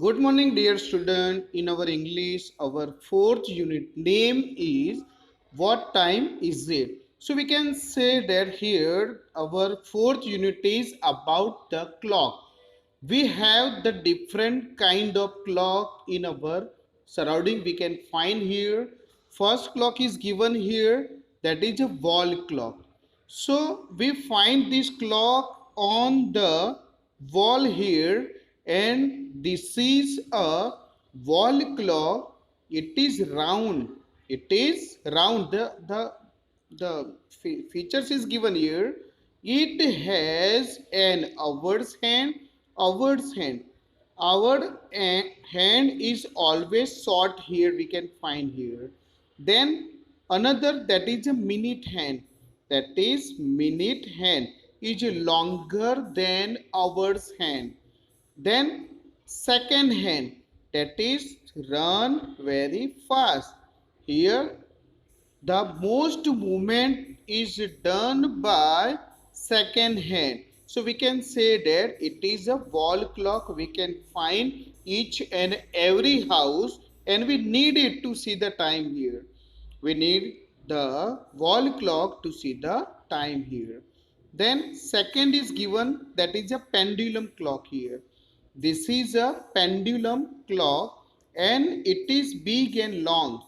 Good morning, dear student. In our English, our fourth unit name is What Time Is It? So we can say that here our fourth unit is about the clock. We have the different kind of clock in our surrounding. We can find here. First clock is given here, that is a wall clock. So we find this clock on the wall here, and this is a wall clock. It is round. It is round. The features is given here. It has an hour's hand. Our hand is always short here. We can find here. Then another, that is a minute hand, that is minute hand is longer than hour's hand. Then second hand, that is run very fast. Here the most movement is done by second hand. So we can say that it is a wall clock. We can find each and every house, and we need it to see the time here. We need the wall clock to see the time here. Then second is given, that is a pendulum clock here. This is a pendulum clock, and it is big and long.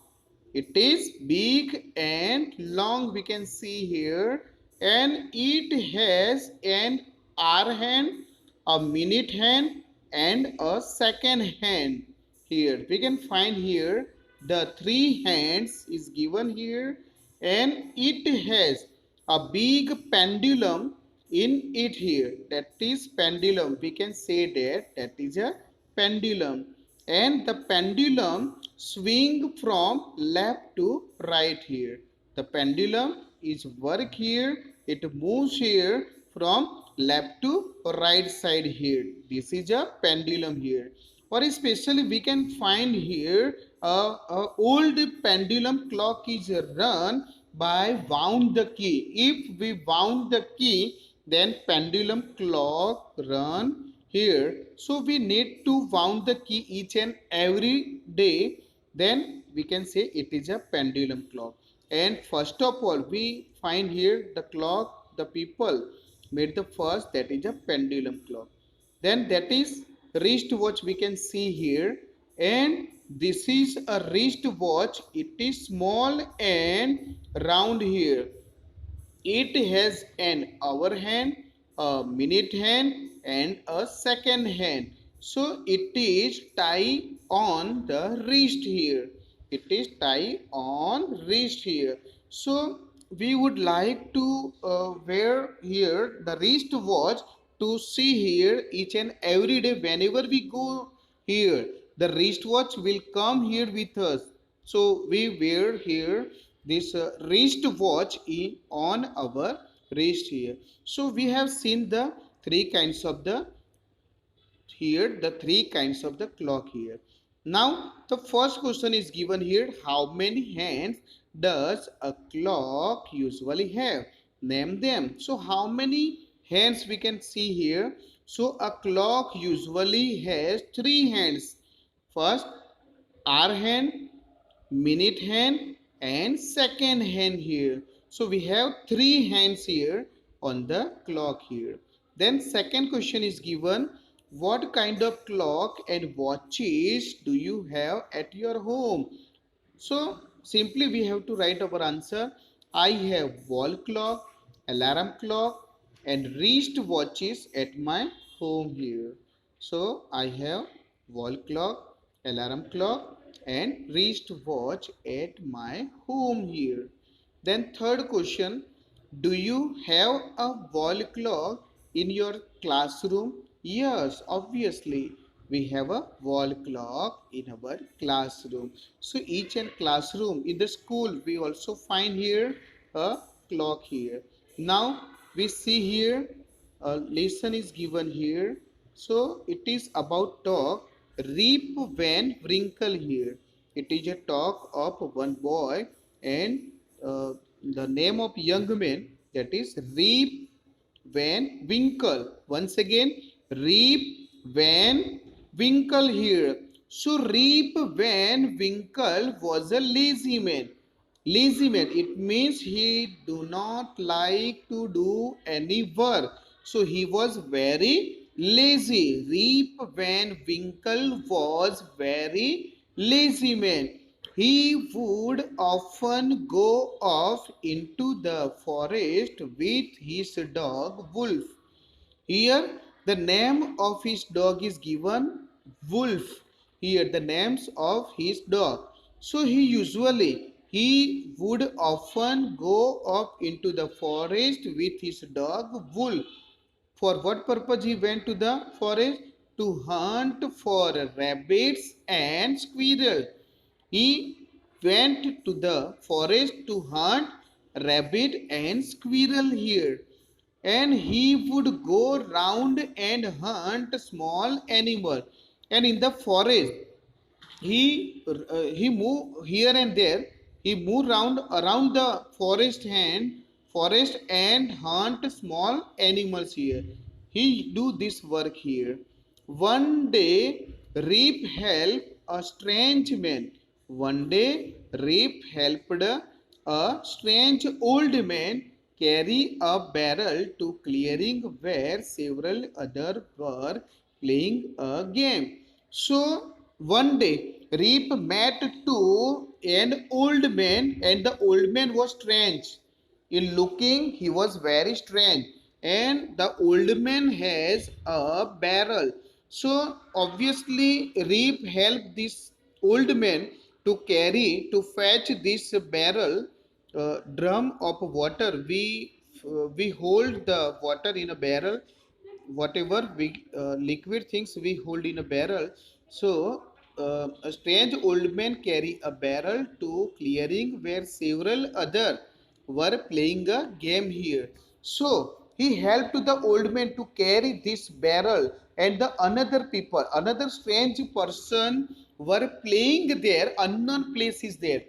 It is big and long, we can see here, and it has an hour hand, a minute hand, and a second hand. Here we can find here the three hands is given here, and it has a big pendulum in it here. That is pendulum. We can say that is a pendulum, and the pendulum swing from left to right here. The pendulum is work here. It moves here from left to right side here. This is a pendulum here. Or especially we can find here a old pendulum clock is run by wound the key. If we wound the key, then pendulum clock run here. So we need to wound the key each and every day, then we can say it is a pendulum clock. And first of all, we find here the clock the people made the first, that is a pendulum clock. Then that is wristwatch, we can see here, and this is a wristwatch. It is small and round here. It has an hour hand, a minute hand, and a second hand. So it is tie on the wrist here. It is tie on wrist here. So we would like to wear here the wrist watch to see here each and every day whenever we go here. The wristwatch will come here with us. So we wear here this wrist watch in on our wrist here. So we have seen the three kinds of the here, the three kinds of the clock here. Now the first question is given here, how many hands does a clock usually have? Name them. So how many hands we can see here? So a clock usually has three hands. First, hour hand, minute hand, and second hand here. So we have three hands here on the clock here. Then second question is given, what kind of clock and watches do you have at your home? So simply we have to write our answer. I have wall clock, alarm clock, and wrist watches at my home here. So I have wall clock, alarm clock, and wrist watch at my home here. Then third question, do you have a wall clock in your classroom? Yes, obviously we have a wall clock in our classroom. So each and classroom in the school we also find here a clock here. Now we see here a lesson is given here. So it is about talk Reap Van Winkle here. It is a talk of one boy and the name of young man, that is Reap Van Winkle. Once again, Reap Van Winkle here. So Reap when Winkle was a lazy man. Lazy man, it means he do not like to do any work. So he was very lazy. Reap when Winkle was very lazy man. He would often go off into the forest with his dog Wolf. Here the name of his dog is given Wolf. Here the names of his dog. So he would often go up into the forest with his dog Wolf. For what purpose he went to the forest? To hunt for rabbits and squirrel. He went to the forest to hunt rabbit and squirrel here, and he would go round and hunt small animal. And in the forest he moved here and there. He moved round around the forest and hunt small animals here. He do this work here. One day Reap helped a strange man. One day Reap helped a strange old man carry a barrel to clearing where several others were playing a game. So one day Reap met to an old man, and the old man was strange. In looking, he was very strange, and the old man has a barrel. So obviously Reap helped this old man to fetch this barrel, drum of water. We hold the water in a barrel. Whatever we liquid things we hold in a barrel. So a strange old man carry a barrel to clearing where several other were playing a game here. So he helped the old man to carry this barrel, and the another strange person were playing there. Unknown place is there.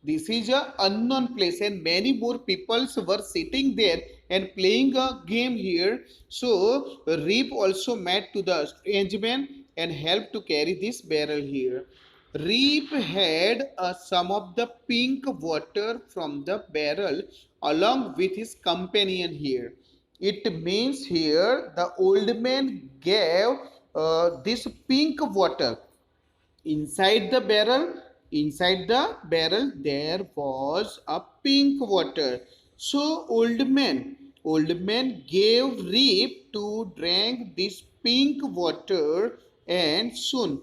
This is a unknown place, and many more peoples were sitting there and playing a game here. So Reap also met to the strange man and helped to carry this barrel here. Reap had some of the pink water from the barrel along with his companion here. It means here the old man gave this pink water inside the barrel there was a pink water. So old man gave Reap to drink this pink water, and soon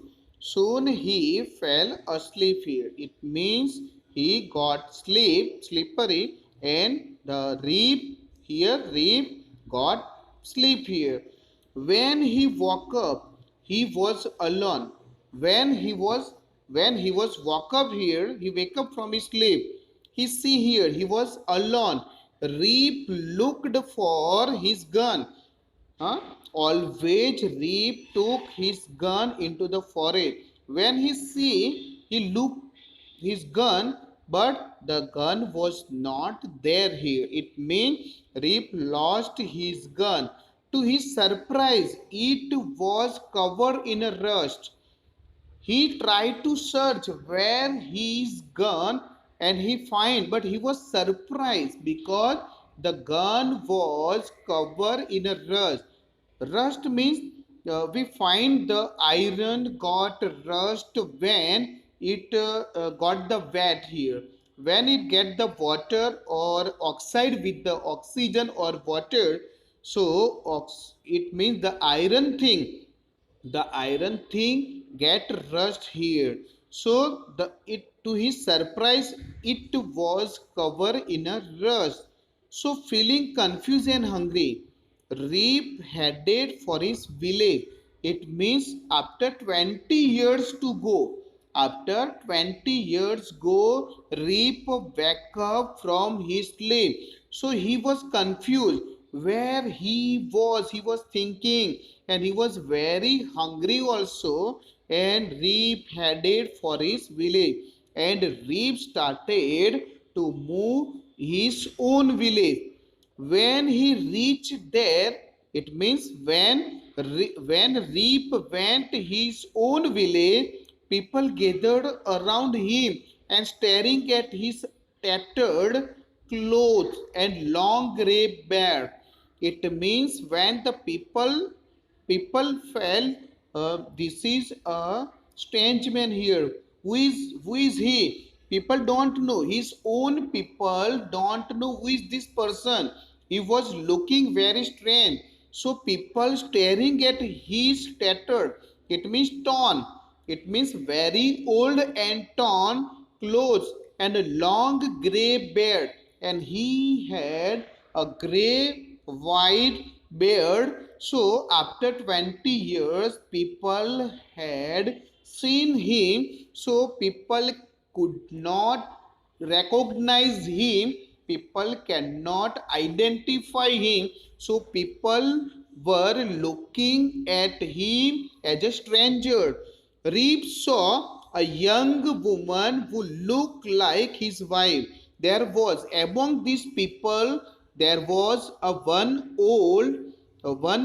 he fell asleep here. It means he got slippery, and the Reap got sleep here. When he woke up, he was alone. When he was woke up here, he wake up from his sleep. He see here he was alone. Reap looked for his gun. Huh? Always Reap took his gun into the forest. When he looked his gun, but the gun was not there here. It means Reap lost his gun. To his surprise, it was covered in a rust. He tried to search where he's gone, and he find, but he was surprised because the gun was covered in a rust. Rust means we find the iron got rust when it got the wet here. When it get the water or oxide with the oxygen or water, so it means the iron thing get rust here. So it to his surprise, it was covered in a rust. So feeling confused and hungry, Reap headed for his village. It means after 20 years to go. After 20 years go, Reap wake up from his sleep. So he was confused where he was. He was thinking, and he was very hungry also. And Reap headed for his village. And Reap started to move his own village. When he reached there, it means when When Reap went his own village, people gathered around him and staring at his tattered clothes and long grey beard. It means when the people felt this is a strange man here. Who is he? People don't know. His own people don't know who is this person. He was looking very strange. So people staring at his tattered. It means torn. It means very old and torn clothes and a long grey beard. And he had a grey white beard. So after 20 years, people had seen him. So people could not recognize him. People cannot identify him. So people were looking at him as a stranger. Reeb saw a young woman who looked like his wife. There was among these people, there was one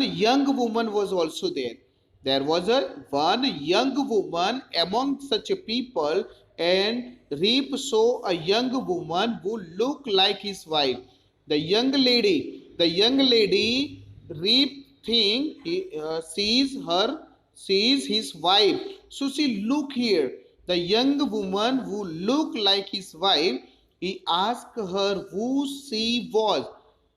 young woman was also there. There was a one young woman among such a people, and Reep saw a young woman who looked like his wife. The young lady, Reep think sees his wife. So she look here. The young woman who looked like his wife, he asked her who she was.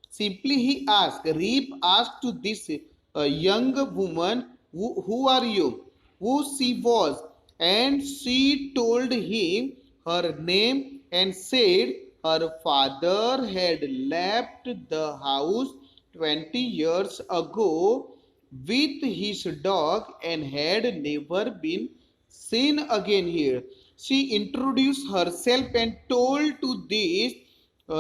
Simply he asked, Reep asked to this young woman, who are you? Who she was? And she told him her name and said her father had left the house 20 years ago with his dog and had never been seen again here. She introduced herself and told to this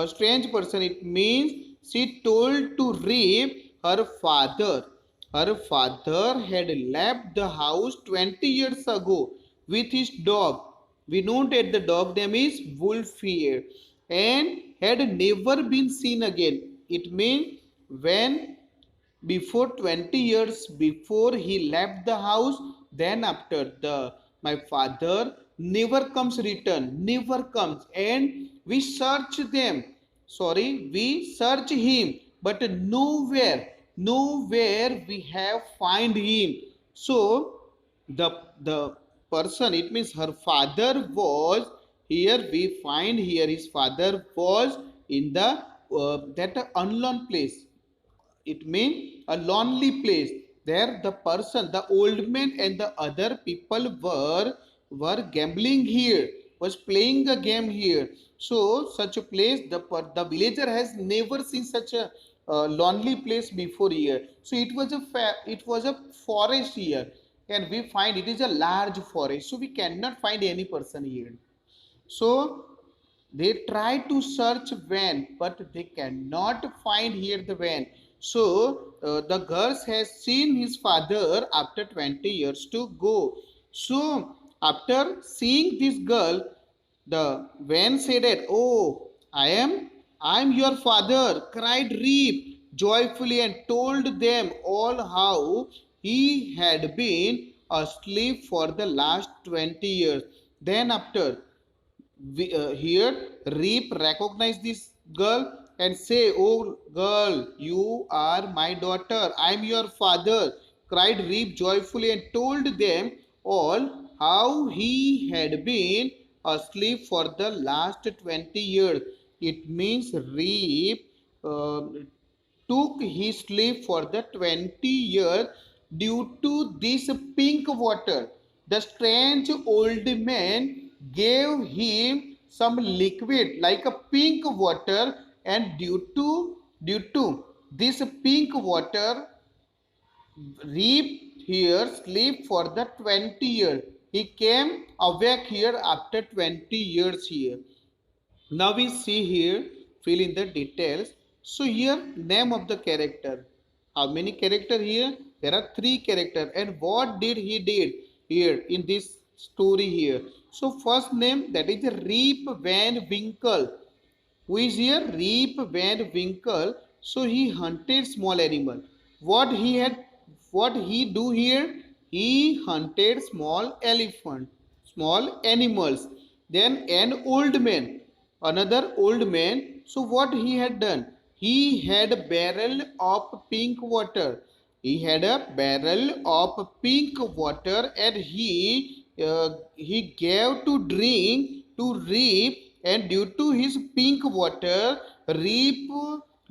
strange person. It means she told to Reep her father. Her father had left the house 20 years ago with his dog. We know that the dog name is Wolf here and had never been seen again. It means when before 20 years before he left the house, then after the my father never comes, and we search them, we search him, but nowhere we have find him. So the person, it means her father was here, we find here his father was in the that unknown place. It means a lonely place. There the person, the old man and the other people were gambling here, was playing a game here. So such a place, the villager has never seen such a lonely place before here. So it was a forest here, and we find it is a large forest. So we cannot find any person here. So they try to search van, but they cannot find here the van. So the girls has seen his father after 20 years to go. So after seeing this girl, the van said that, oh, I am your father, cried Reep joyfully and told them all how he had been asleep for the last 20 years. Then after here Reep recognized this girl and say, oh girl, you are my daughter, I am your father, cried Reep joyfully and told them all how he had been asleep for the last 20 years. It means Reep uh, took his sleep for the 20 years due to this pink water. The strange old man gave him some liquid like a pink water, and due to this pink water, Reap here sleep for the 20 years. He came awake here after 20 years here. Now we see here, fill in the details. So here name of the character. How many character here? There are 3 character. And what did he did here in this story here? So first name, that is Reep Van Winkle. Who is here? Reep Van Winkle. So he hunted small animal. What he had what he do here? He hunted small elephant, small animals. Then an old man, another old man. So what he had done? He had a barrel of pink water. He had a barrel of pink water, and he gave to drink to Reap, and due to his pink water, Reap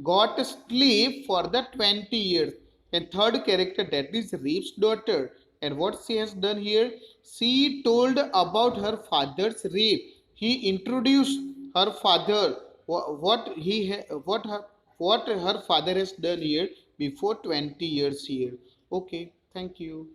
got sleep for the 20 years. And third character, that is Reap's daughter. And what she has done here? She told about her father's rape. He introduced her father, what her father has done here before 20 years here. Okay, thank you.